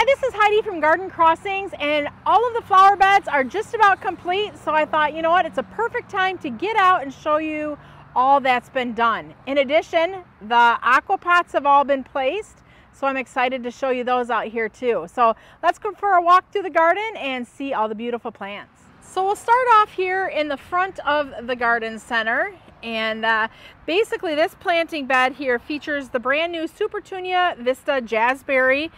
this is Heidi from Garden Crossings, and all of the flower beds are just about complete, so I thought, you know what, it's a perfect time to get out and show you all that's been done. In addition, the aqua pots have all been placed, so I'm excited to show you those out here too. So let's go for a walk through the garden and see all the beautiful plants. So we'll start off here in the front of the garden center, and basically this planting bed here features the brand new Supertunia Vista Jazzberry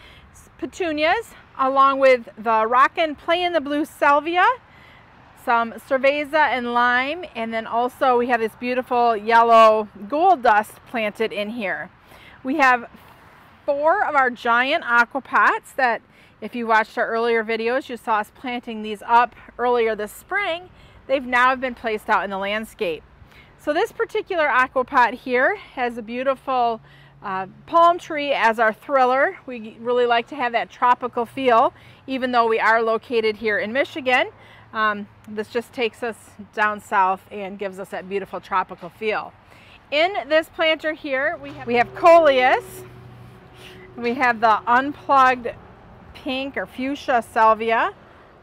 petunias, along with the Rockin' Play in the Blue Salvia, some Cerveza and Lime, and then also we have this beautiful yellow gold dust planted in here. We have 4 of our giant aqua pots that, if you watched our earlier videos, you saw us planting these up earlier this spring. They've now been placed out in the landscape. So this particular aqua pot here has a beautiful palm tree as our thriller. We really like to have that tropical feel, even though we are located here in Michigan. This just takes us down south and gives us that beautiful tropical feel. In this planter here, we have coleus. We have the unplugged pink or fuchsia salvia,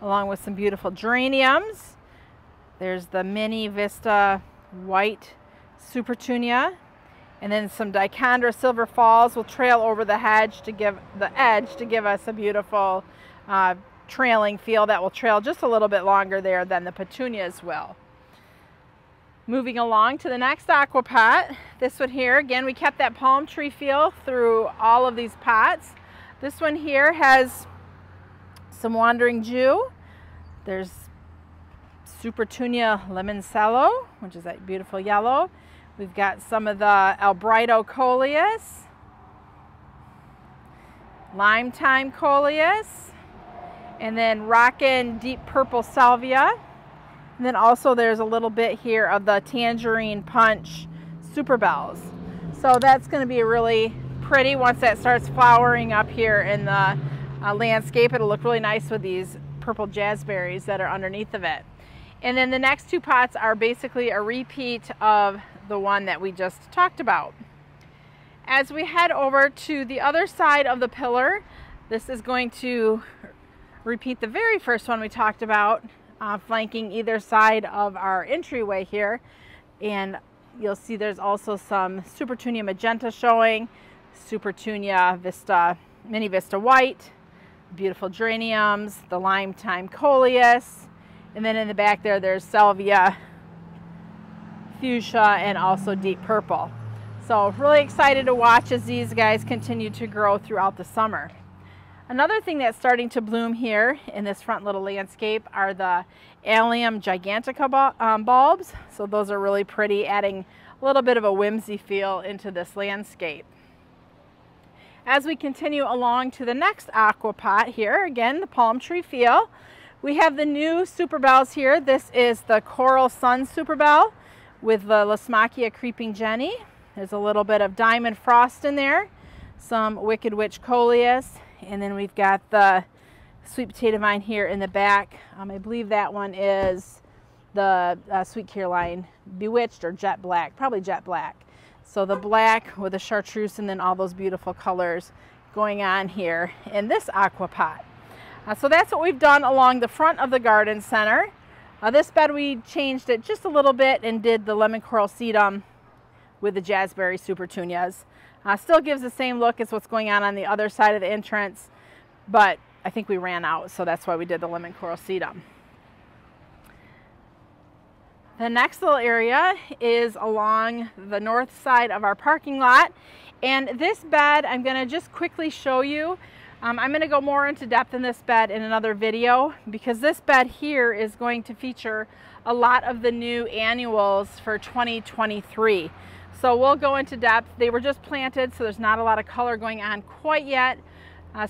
along with some beautiful geraniums. There's the mini Vista white Supertunia, and then some Dichondra Silver Falls will trail over the hedge to give the edge to give us a beautiful trailing feel that will trail just a little bit longer there than the petunias will. Moving along to the next aqua pot, this one here, again we kept that palm tree feel through all of these pots. This one here has some Wandering Jew. There's Supertunia Limoncello, which is that beautiful yellow. We've got some of the Albrido coleus, Lime Time coleus, and then Rockin' Deep Purple Salvia. And then also there's a little bit here of the Tangerine Punch Super Bells. So that's going to be really pretty once that starts flowering up here in the landscape. It'll look really nice with these purple jazzberries that are underneath of it. And then the next 2 pots are basically a repeat of the one that we just talked about. As we head over to the other side of the pillar, this is going to repeat the very first one we talked about, flanking either side of our entryway here. And you'll see there's also some Supertunia Magenta showing, Supertunia Vista, Mini Vista White, beautiful geraniums, the Lime Time coleus, and then in the back there's Salvia, fuchsia, and also deep purple. So really excited to watch as these guys continue to grow throughout the summer. Another thing that's starting to bloom here in this front little landscape are the Allium Gigantica bulbs. So those are really pretty, adding a little bit of a whimsy feel into this landscape. As we continue along to the next aqua pot here, again the palm tree feel, we have the new Super Bells here. This is the Coral Sun Super Bell with the Lasmachia Creeping Jenny. There's a little bit of Diamond Frost in there, some Wicked Witch coleus, and then we've got the Sweet Potato Vine here in the back. I believe that one is the Sweet Caroline Bewitched or Jet Black, probably Jet Black. So the black with the chartreuse and then all those beautiful colors going on here in this aqua pot. So that's what we've done along the front of the garden center. This bed we changed it just a little bit and did the lemon coral sedum with the Jazzberry Supertunias. Still gives the same look as what's going on the other side of the entrance, but I think we ran out, so that's why we did the lemon coral sedum. The next little area is along the north side of our parking lot, and this bed I'm going to just quickly show you. I'm going to go more into depth in this bed in another video, because this bed here is going to feature a lot of the new annuals for 2023. So we'll go into depth. They were just planted, so there's not a lot of color going on quite yet.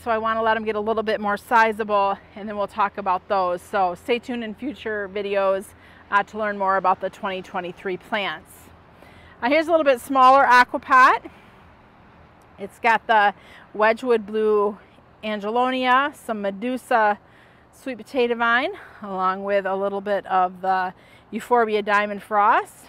So I want to let them get a little bit more sizable, and then we'll talk about those. So stay tuned in future videos to learn more about the 2023 plants. Here's a little bit smaller aqua pot. It's got the Wedgwood Blue Angelonia, some Medusa Sweet Potato Vine, along with a little bit of the Euphorbia Diamond Frost,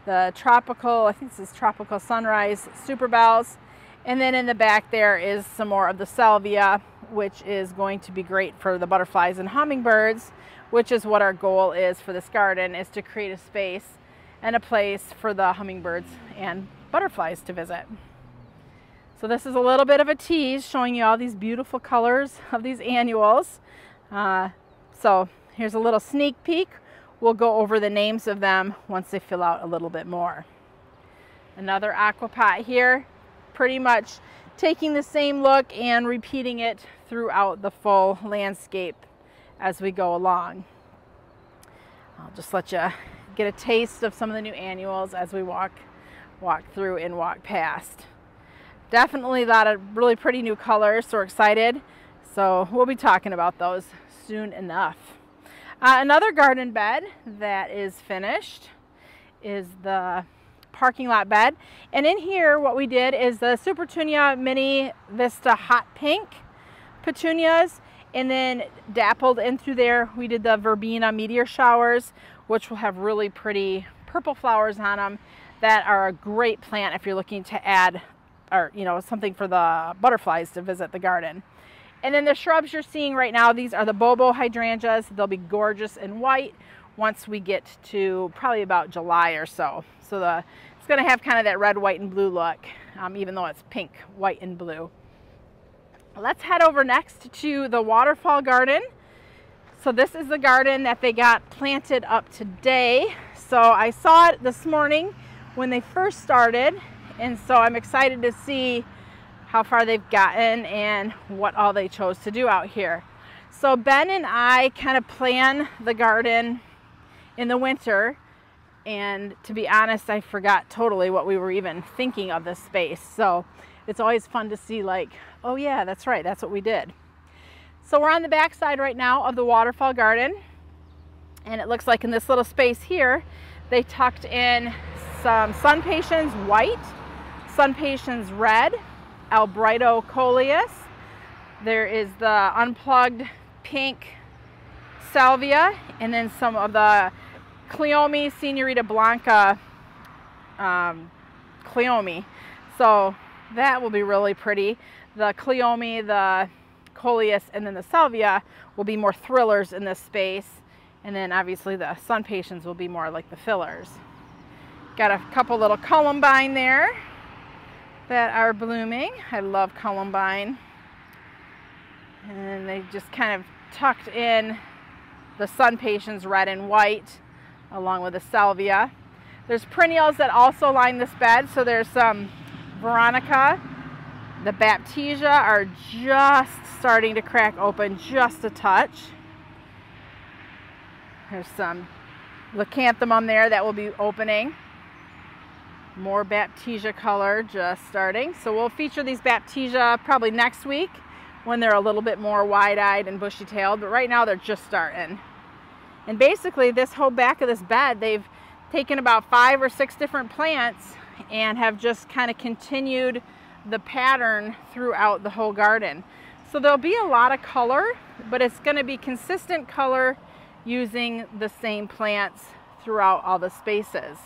the tropical, I think this is Tropical Sunrise Super Bells, and then in the back there is some more of the Salvia which is going to be great for the butterflies and hummingbirds, which is what our goal is for this garden, is to create a space and a place for the hummingbirds and butterflies to visit. So this is a little bit of a tease showing you all these beautiful colors of these annuals. So here's a little sneak peek. We'll go over the names of them once they fill out a little bit more. Another aqua pot here, pretty much taking the same look and repeating it throughout the full landscape as we go along. I'll just let you get a taste of some of the new annuals as we walk through and walk past. Definitely a lot of really pretty new colors, so we're excited. So we'll be talking about those soon enough. Another garden bed that is finished is the parking lot bed. And in here what we did is the Super Petunia Mini Vista Hot Pink petunias, and then dappled in through there we did the Verbena Meteor Showers, which will have really pretty purple flowers on them that are a great plant if you're looking to add, or something for the butterflies to visit the garden. And then the shrubs you're seeing right now, these are the Bobo Hydrangeas. They'll be gorgeous in white once we get to probably about July or so. So it's going to have kind of that red, white, and blue look, even though it's pink, white, and blue. Let's head over next to the waterfall garden. So this is the garden that they got planted up today. So I saw it this morning when they first started, and so I'm excited to see how far they've gotten and what all they chose to do out here. So Ben and I kind of plan the garden in the winter, and to be honest, I forgot totally what we were even thinking of this space. So it's always fun to see, like, oh yeah, that's right, that's what we did. So we're on the back side right now of the waterfall garden, and it looks like in this little space here they tucked in some sun patience white, sun patience red, Arborvitae coleus. There is the unplugged pink Salvia, and then some of the Cleome, Senorita Blanca Cleome. So that will be really pretty. The Cleome, the coleus, and then the Salvia will be more thrillers in this space. And then obviously the sun patience will be more like the fillers. Got a couple little columbine there that are blooming. I love columbine. And they just kind of tucked in the sun patience red and white along with the salvia. There's perennials that also line this bed. So there's some Veronica. The Baptisia are just starting to crack open just a touch. There's some leucanthemum there that will be opening. More Baptisia color just starting. So we'll feature these Baptisia probably next week when they're a little bit more wide-eyed and bushy-tailed, but right now they're just starting. And basically this whole back of this bed, they've taken about 5 or 6 different plants and have just kind of continued the pattern throughout the whole garden. So there'll be a lot of color, but it's going to be consistent color using the same plants throughout all the spaces.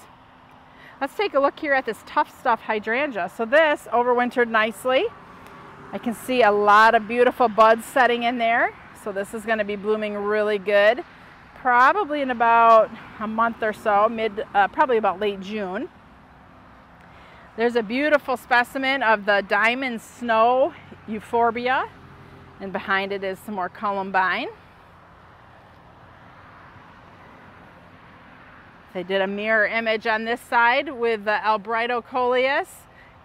Let's take a look here at this Tough Stuff hydrangea. So this overwintered nicely. I can see a lot of beautiful buds setting in there. So this is going to be blooming really good, probably in about a month or so, probably about late June. There's a beautiful specimen of the Diamond Snow Euphorbia, and behind it is some more columbine. They did a mirror image on this side with the Arborvitae coleus,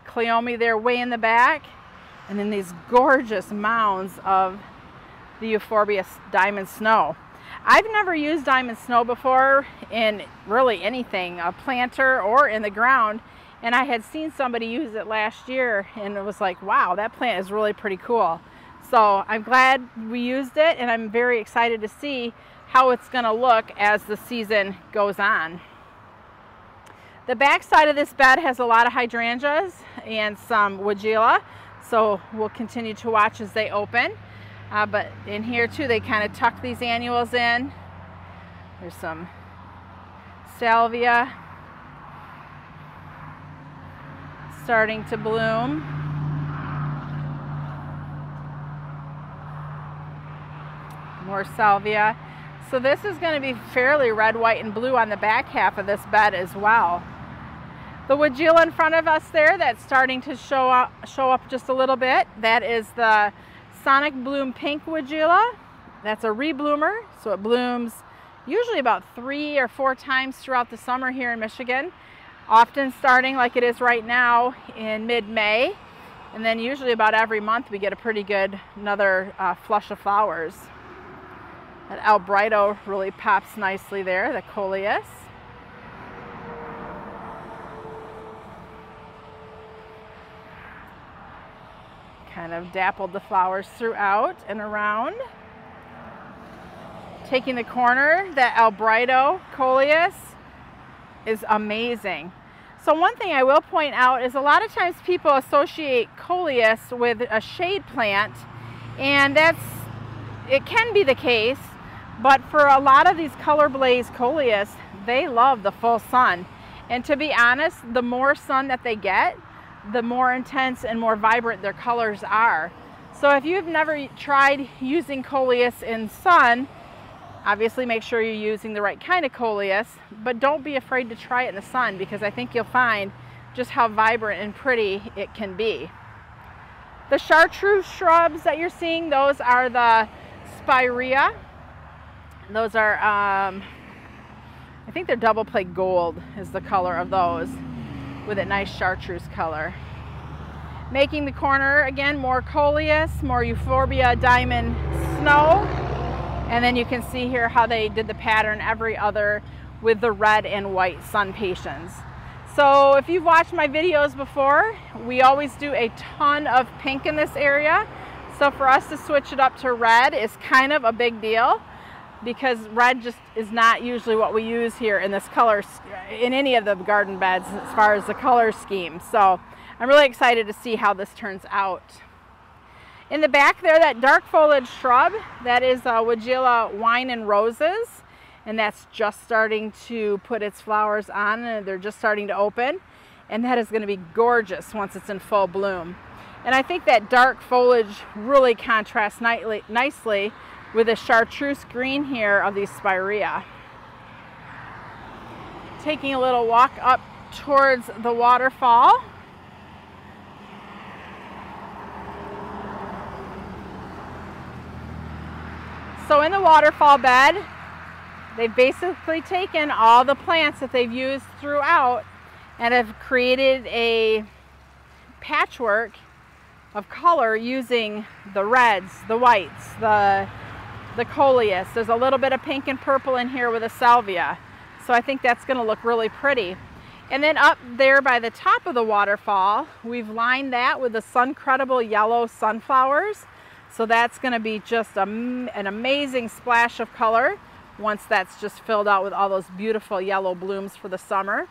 Cleome there way in the back, and then these gorgeous mounds of the Euphorbia Diamond Snow. I've never used Diamond Snow before in really anything, a planter or in the ground, and I had seen somebody use it last year and it was like, wow, that plant is really pretty cool. So I'm glad we used it, and I'm very excited to see how it's going to look as the season goes on. The back side of this bed has a lot of hydrangeas and some Wajila, so we'll continue to watch as they open. But in here too, they kind of tuck these annuals in. There's some salvia starting to bloom. More salvia. So this is going to be fairly red, white, and blue on the back half of this bed as well. The Wajila in front of us there, that's starting to show up just a little bit. That is the Sonic Bloom Pink Wajila. That's a rebloomer, so it blooms usually about 3 or 4 times throughout the summer here in Michigan. Often starting like it is right now in mid-May. And then usually about every month we get a pretty good another flush of flowers. That Arborvitae really pops nicely there, the coleus. Kind of dappled the flowers throughout and around. Taking the corner, that Arborvitae coleus is amazing. So one thing I will point out is a lot of times people associate coleus with a shade plant, and it can be the case, but for a lot of these color blaze coleus, they love the full sun. And to be honest, the more sun that they get, the more intense and more vibrant their colors are. So if you've never tried using coleus in sun, obviously make sure you're using the right kind of coleus, but don't be afraid to try it in the sun, because I think you'll find just how vibrant and pretty it can be. The chartreuse shrubs that you're seeing, those are the spirea. Those are, I think they're double plate gold is the color of those, with a nice chartreuse color. Making the corner, again, more coleus, more euphorbia diamond snow. And then you can see here how they did the pattern every other with the red and white sun patiens. So if you've watched my videos before, we always do a ton of pink in this area. So for us to switch it up to red is kind of a big deal, because red just is not usually what we use here in this color, in any of the garden beds as far as the color scheme. So I'm really excited to see how this turns out. In the back there, that dark foliage shrub, that is Wajila Wine and Roses, and that's just starting to put its flowers on, and they're just starting to open, and that is going to be gorgeous once it's in full bloom. And I think that dark foliage really contrasts nicely with the chartreuse green here of these spirea. Taking a little walk up towards the waterfall. So in the waterfall bed, they've basically taken all the plants that they've used throughout and have created a patchwork of color using the reds, the whites, the coleus. There's a little bit of pink and purple in here with a salvia. So I think that's going to look really pretty. And then up there by the top of the waterfall, we've lined that with the sun-credible yellow sunflowers. So that's going to be just an amazing splash of color once that's just filled out with all those beautiful yellow blooms for the summer.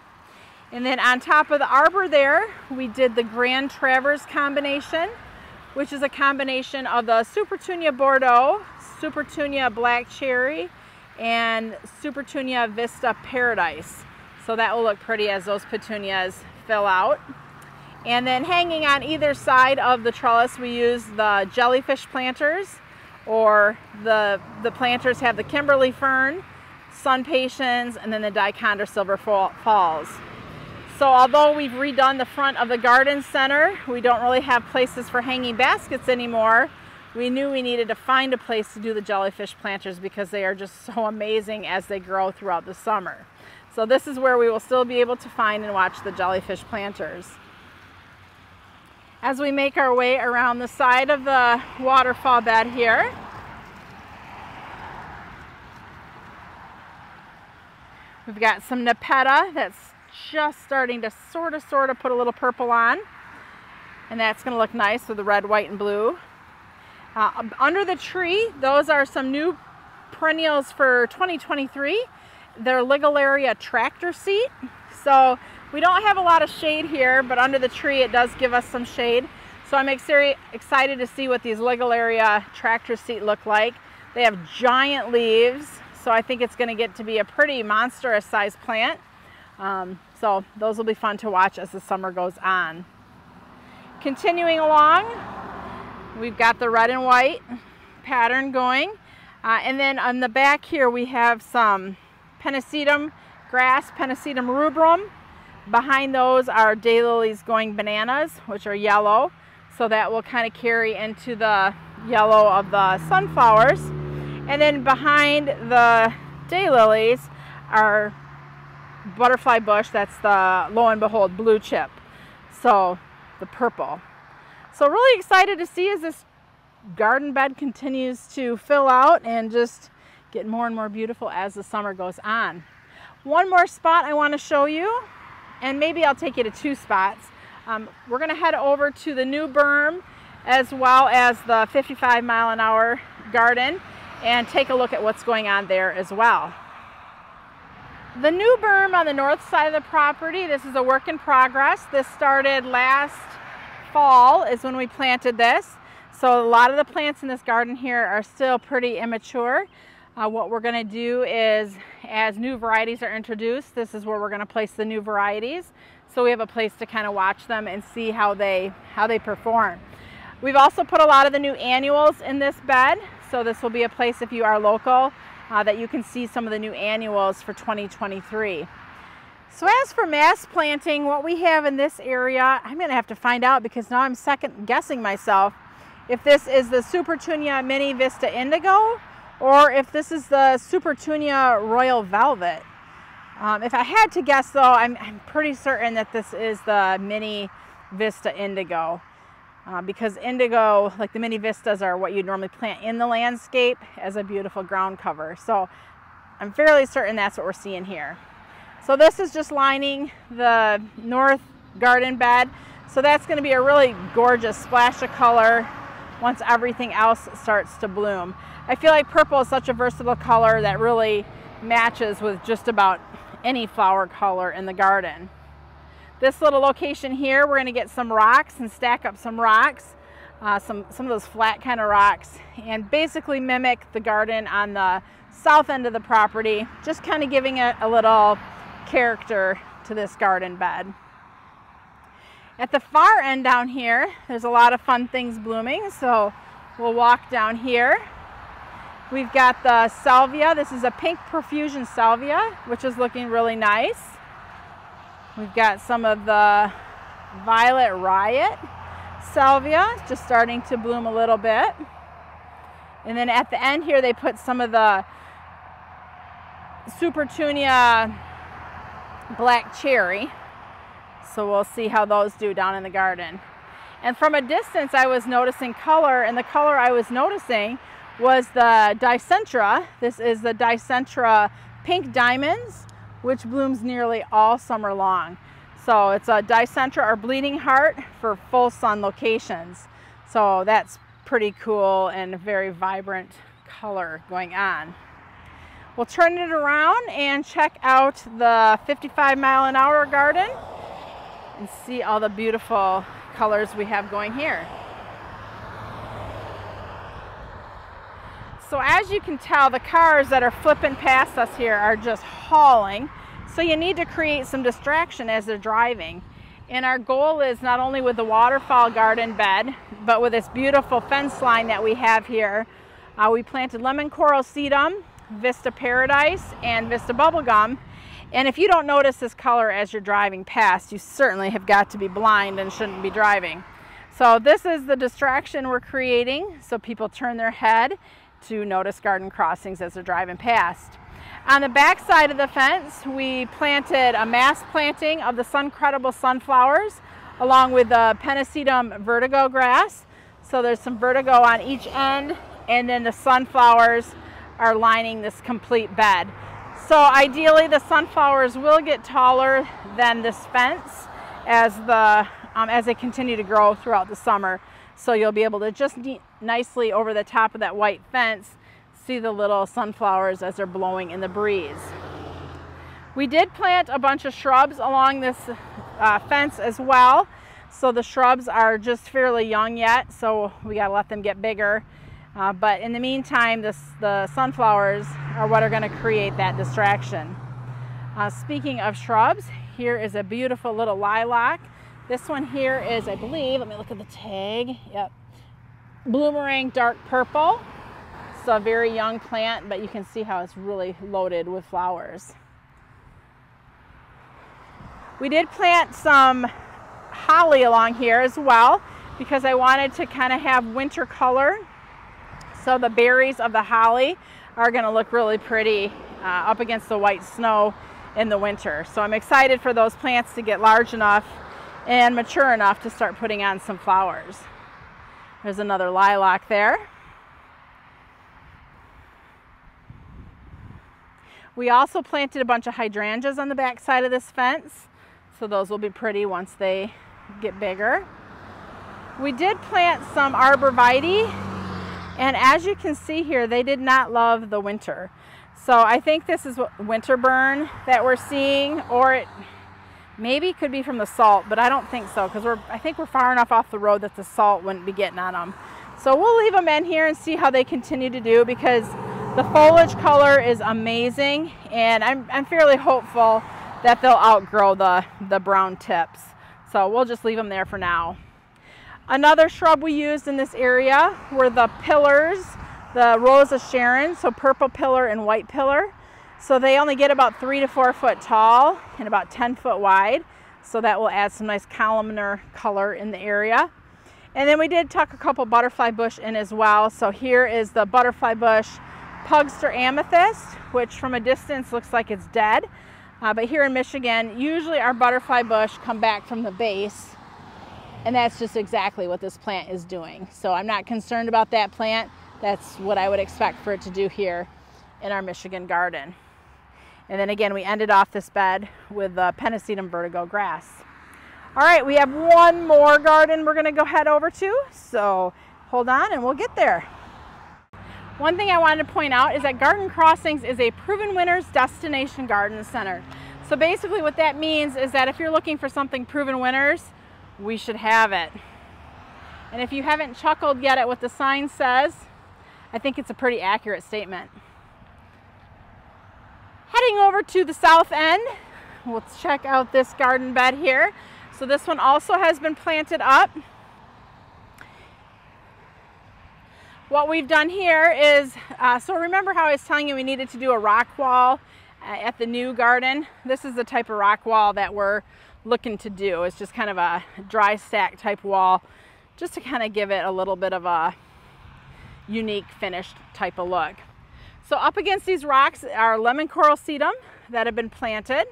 And then on top of the arbor there, we did the Grand Traverse combination, which is a combination of the Supertunia Bordeaux, Supertunia Black Cherry, and Supertunia Vista Paradise. So that will look pretty as those petunias fill out. And then hanging on either side of the trellis, we use the jellyfish planters, or the planters have the Kimberly fern, sun patiens, and then the Dichondra Silver Falls. So although we've redone the front of the garden center, we don't really have places for hanging baskets anymore. We knew we needed to find a place to do the jellyfish planters because they are just so amazing as they grow throughout the summer. So this is where we will still be able to find and watch the jellyfish planters. As we make our way around the side of the waterfall bed here, we've got some Nepeta that's just starting to sort of put a little purple on, and that's going to look nice with the red, white, and blue. Under the tree, those are some new perennials for 2023. They're Ligularia tractor seat. So we don't have a lot of shade here, but under the tree it does give us some shade. So I'm excited to see what these Ligularia tractor seat look like. They have giant leaves, so I think it's going to get to be a pretty monstrous sized plant. So those will be fun to watch as the summer goes on. Continuing along, we've got the red and white pattern going. And then on the back here we have some Pennisetum grass, Pennisetum rubrum. Behind those are daylilies going bananas, which are yellow. So that will kind of carry into the yellow of the sunflowers. And then behind the daylilies are butterfly bush. That's the, lo and behold, blue chip. So the purple. So really excited to see as this garden bed continues to fill out and just get more and more beautiful as the summer goes on. One more spot I want to show you, and maybe I'll take you to two spots. We're going to head over to the new berm as well as the 55-mile-an-hour garden and take a look at what's going on there as well. The new berm on the north side of the property, this is a work in progress. This started last fall is when we planted this. So a lot of the plants in this garden here are still pretty immature. What we're going to do is, as new varieties are introduced, this is where we're going to place the new varieties. So we have a place to kind of watch them and see how they perform. We've also put a lot of the new annuals in this bed. So this will be a place, if you are local, that you can see some of the new annuals for 2023. So as for mass planting, what we have in this area, I'm going to have to find out because now I'm second guessing myself if this is the Supertunia Mini Vista Indigo or if this is the Supertunia Royal Velvet. If I had to guess though, I'm pretty certain that this is the Mini Vista Indigo because indigo, like the Mini Vistas, are what you'd normally plant in the landscape as a beautiful ground cover. So I'm fairly certain that's what we're seeing here. So this is just lining the north garden bed. So that's going to be a really gorgeous splash of color once everything else starts to bloom. I feel like purple is such a versatile color that really matches with just about any flower color in the garden. This little location here, we're going to get some rocks and stack up some rocks, some of those flat kind of rocks, and basically mimic the garden on the south end of the property, just kind of giving it a little character to this garden bed. At the far end down here, there's a lot of fun things blooming, so we'll walk down here. We've got the Salvia. This is a pink Perfusion Salvia, which is looking really nice. We've got some of the Violet Riot Salvia, just starting to bloom a little bit. And then at the end here, they put some of the Supertunia Black Cherry. So we'll see how those do down in the garden. And from a distance, I was noticing color, and the color I was noticing was the Dicentra. This is the Dicentra Pink Diamonds, which blooms nearly all summer long. So it's a Dicentra or Bleeding Heart for full sun locations. So that's pretty cool and a very vibrant color going on. We'll turn it around and check out the 55-mile-an-hour garden and see all the beautiful colors we have going here. So as you can tell, the cars that are flipping past us here are just hauling. So you need to create some distraction as they're driving. And our goal is not only with the waterfall garden bed, but with this beautiful fence line that we have here. We planted lemon coral sedum, Vista Paradise, and Vista Bubblegum. And if you don't notice this color as you're driving past, you certainly have got to be blind and shouldn't be driving. So this is the distraction we're creating so people turn their head to notice garden crossings as they're driving past. On the back side of the fence, we planted a mass planting of the sun-credible sunflowers along with the Pennisetum vertigo grass. So there's some vertigo on each end, and then the sunflowers are lining this complete bed. So ideally the sunflowers will get taller than this fence as they continue to grow throughout the summer. So you'll be able to just nicely over the top of that white fence see the little sunflowers as they're blowing in the breeze. We did plant a bunch of shrubs along this fence as well. So the shrubs are just fairly young yet, so we gotta let them get bigger. But in the meantime, the sunflowers are what are gonna create that distraction. Speaking of shrubs, here is a beautiful little lilac. This one here is, I believe, let me look at the tag. Yep, Bloomerang Dark Purple. It's a very young plant, but you can see how it's really loaded with flowers. We did plant some holly along here as well because I wanted to kind of have winter color. So the berries of the holly are going to look really pretty up against the white snow in the winter. So I'm excited for those plants to get large enough and mature enough to start putting on some flowers. There's another lilac there. We also planted a bunch of hydrangeas on the back side of this fence. So those will be pretty once they get bigger. We did plant some Arborvitae, and as you can see here, they did not love the winter. So I think this is what winter burn that we're seeing, or it maybe could be from the salt, but I don't think so because I think we're far enough off the road that the salt wouldn't be getting on them. So we'll leave them in here and see how they continue to do because the foliage color is amazing, and I'm fairly hopeful that they'll outgrow the brown tips. So we'll just leave them there for now. Another shrub we used in this area were the pillars, the Rose of Sharon, so purple pillar and white pillar. So they only get about 3 to 4 foot tall and about 10 foot wide. So that will add some nice columnar color in the area. And then we did tuck a couple butterfly bush in as well. So here is the butterfly bush Pugster amethyst, which from a distance looks like it's dead. But here in Michigan, usually our butterfly bush come back from the base, and that's just exactly what this plant is doing. So I'm not concerned about that plant. That's what I would expect for it to do here in our Michigan garden. And then again, we ended off this bed with the Pennisetum vertigo grass. All right, we have one more garden we're gonna go head over to, so hold on and we'll get there. One thing I wanted to point out is that Garden Crossings is a Proven Winners Destination Garden Center. So basically what that means is that if you're looking for something Proven Winners, we should have it. And if you haven't chuckled yet at what the sign says, I think it's a pretty accurate statement. Heading over to the south end, we'll check out this garden bed here. So this one also has been planted up. What we've done here is, so remember how I was telling you we needed to do a rock wall at the new garden? This is the type of rock wall that we're looking to do. It's just kind of a dry stack type wall, just to kind of give it a little bit of a unique finished type of look. So up against these rocks are lemon coral sedum that have been planted.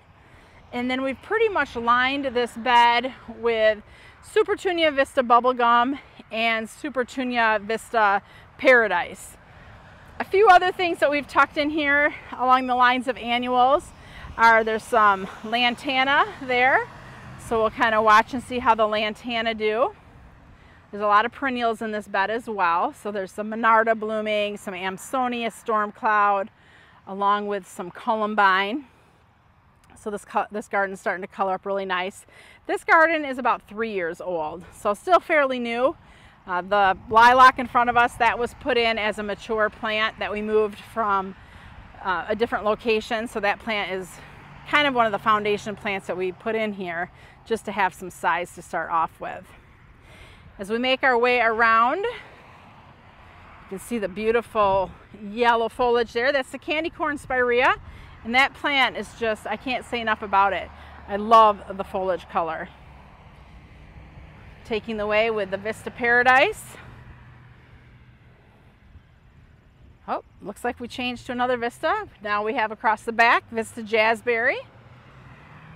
And then we've pretty much lined this bed with Supertunia Vista bubblegum and Supertunia Vista Paradise. A few other things that we've tucked in here along the lines of annuals are there's some lantana there. So we'll kind of watch and see how the lantana do. There's a lot of perennials in this bed as well. So there's some Monarda blooming, some Amsonia storm cloud, along with some columbine. So this garden's starting to color up really nice. This garden is about 3 years old, so still fairly new. The lilac in front of us, that was put in as a mature plant that we moved from a different location. So that plant is kind of one of the foundation plants that we put in here just to have some size to start off with. As we make our way around, you can see the beautiful yellow foliage there. That's the candy corn spirea. And that plant is just, I can't say enough about it. I love the foliage color. Taking the way with the Vista Paradise. Oh, looks like we changed to another Vista. Now we have across the back, Vista Jazzberry.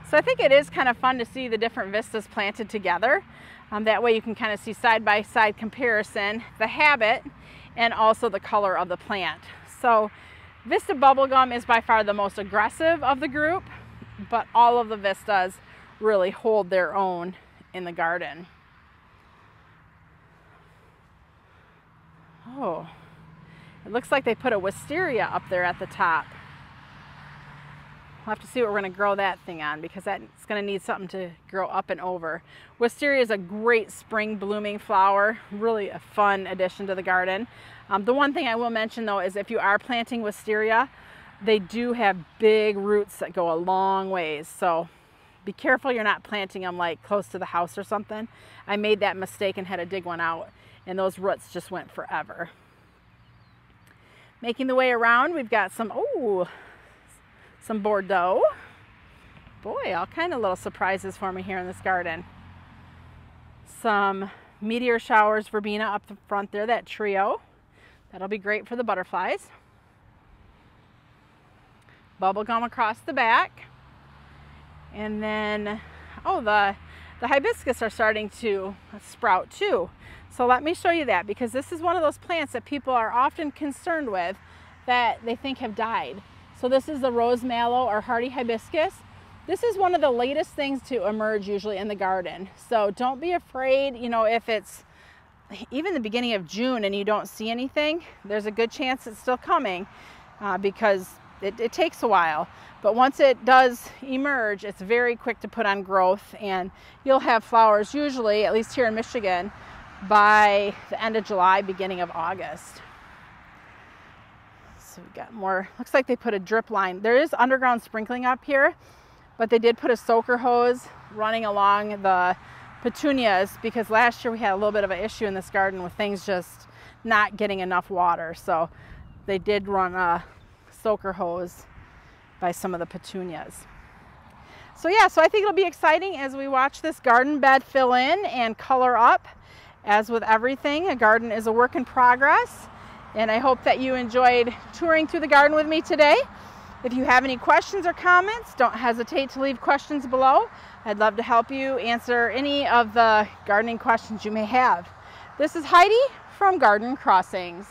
So I think it is kind of fun to see the different Vistas planted together. That way you can kind of see side-by-side comparison, the habit, and also the color of the plant. So Vista Bubblegum is by far the most aggressive of the group, but all of the Vistas really hold their own in the garden. Oh, it looks like they put a wisteria up there at the top. We'll have to see what we're going to grow that thing on because that's going to need something to grow up and over. Wisteria is a great spring blooming flower, really a fun addition to the garden. The one thing I will mention though is if you are planting wisteria, they do have big roots that go a long ways. So be careful you're not planting them like close to the house or something. I made that mistake and had to dig one out, and those roots just went forever. Making the way around, we've got some Bordeaux. Boy, all kind of little surprises for me here in this garden. Some meteor showers verbena up the front there, that trio. That'll be great for the butterflies. Bubblegum across the back. And then, the hibiscus are starting to sprout too. So let me show you that, because this is one of those plants that people are often concerned with that they think have died. So this is the rose mallow or hardy hibiscus. This is one of the latest things to emerge usually in the garden. So don't be afraid, you know, if it's even the beginning of June and you don't see anything, there's a good chance it's still coming because it takes a while. But once it does emerge, it's very quick to put on growth, and you'll have flowers usually, at least here in Michigan, by the end of July, beginning of August. So we've got more, looks like they put a drip line. There is underground sprinkling up here, but they did put a soaker hose running along the petunias because last year we had a little bit of an issue in this garden with things just not getting enough water. So they did run a soaker hose by some of the petunias. So yeah, so I think it'll be exciting as we watch this garden bed fill in and color up. As with everything, a garden is a work in progress, and I hope that you enjoyed touring through the garden with me today. If you have any questions or comments, don't hesitate to leave questions below. I'd love to help you answer any of the gardening questions you may have. This is Heidi from Garden Crossings.